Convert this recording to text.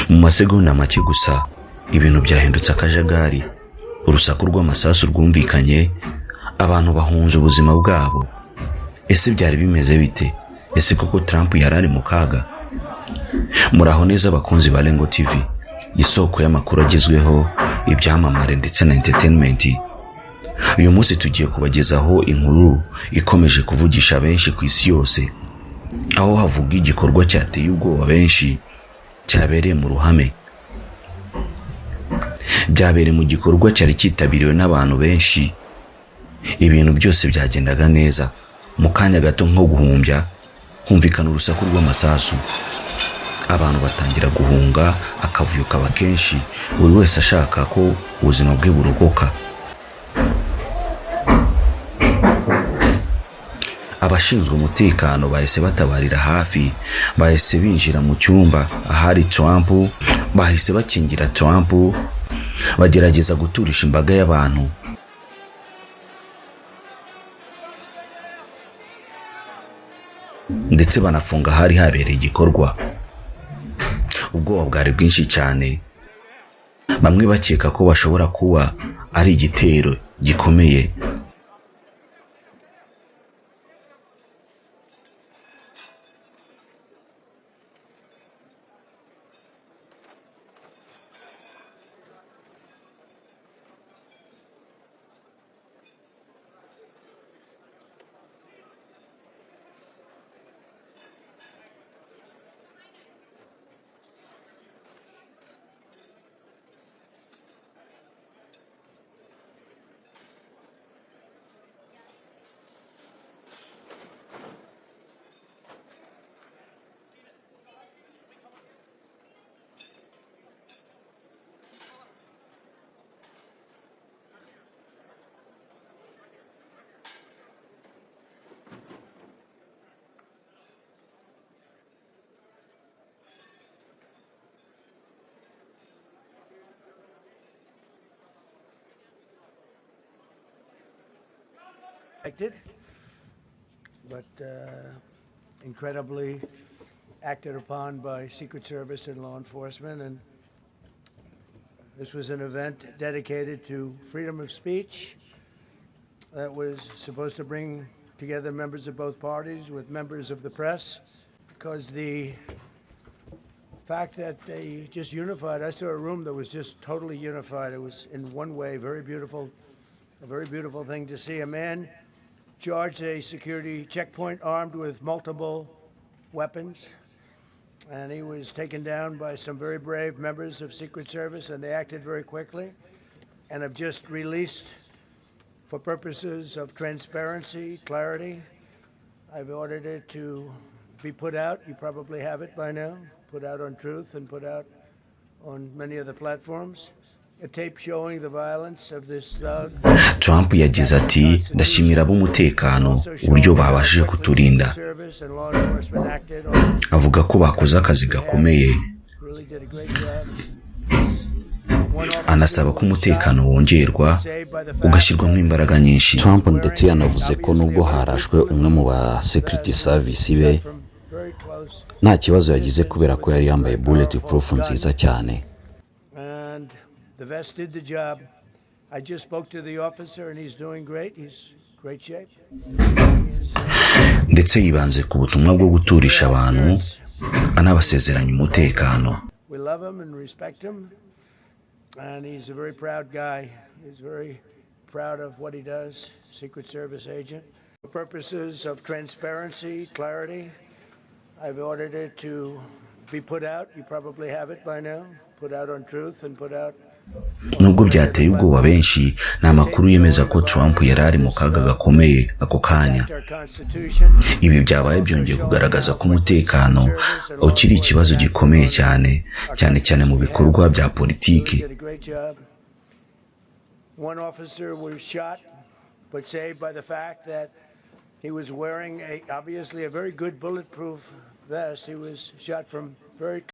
Mu masegonda make gusa ibintu byahindutse akajagari. Urusaku rw'amasasu rwumvikanye, abantu bahunze ubuzima bwabo. Ese byari bimeze bite? Ese koko Trump yarari mu kaga? Muraho neza abakunzi ba Lengo TV, isoko y'amakuru agezweho, ibyamamare ndetse na entertainment. Uyu munsi tugiye kubagezaho inkuru ikomeje kuvugisha benshi ku isi yose, aho havuga igikorwa cyateye ubwoba benshi cyabereye mu ruhame. Byabereye mu gikorwa cyari cyitabiriwe n'abantu benshi. Ibintu byose byagendaga neza. Mu kanya gato nko guhumbya, humvikana urusaku rw'amasasu. Abantu batangira guhunga, akavuyo kaba kenshi, buri wese ashaka ko ubuzima bwe burokoka. Abashinzwe umutekano bahise batabarira hafi, bahise binjira mu cyumba ahari Trump, bahise bakingira Trump, bagerageza guturisha imbaga y'abantu. Ndetse banafunga hari habereye igikorwa. Ubwoba bwari bwinshi cyane, bamwe bakeka ko bashobora kuba ari igitero gikomeye. But incredibly acted upon by Secret Service and law enforcement, and this was an event dedicated to freedom of speech that was supposed to bring together members of both parties with members of the press, because the fact that they just unified, I saw a room that was just totally unified. It was in one way very beautiful, a very beautiful thing to see. A man charged a security checkpoint armed with multiple weapons, and he was taken down by some very brave members of Secret Service, and they acted very quickly and have just released, for purposes of transparency, clarity, I've ordered it to be put out. You probably have it by now, put out on Truth and put out on many other platforms. A tape showing the violence of this thug. Trump yagize ati, ndashimira ab'umutekano uburyo babashije kuturinda. Avuga ko bakoze akazi gakomeye. Anasaba ko umutekano wongerwa ugashyirwamo imbaraga nyinshi. Trump ndetse yanavuze ko nubwo harashwe umwe mu ba Security Service be, nta kibazo yagize kubera ko yari yambaye bulletproof nziza cyane. The vest did the job. I just spoke to the officer and he's doing great. He's great shape. Ndetse yibanze ku butumwa bwo guturisha abantu, anabasezeranya umutekano. We love him and respect him, and he's a very proud guy. He's very proud of what he does, Secret Service agent. For purposes of transparency, clarity, I've ordered it to be put out. You probably have it by now, put out on Truth and put out. Nubwo byateye ubwoba benshi, nta makuru yemeza ko Trump yarari mu kaga gakomeye ako kanya. Ibi byabaye byongeye kugaragaza ko umutekano ukiri ikibazo gikomeye cyane, cyane cyane mu bikorwa bya politiki. One officer was shot but saved by the fact that he was wearing obviously a very good bulletproof vest. He was shot from very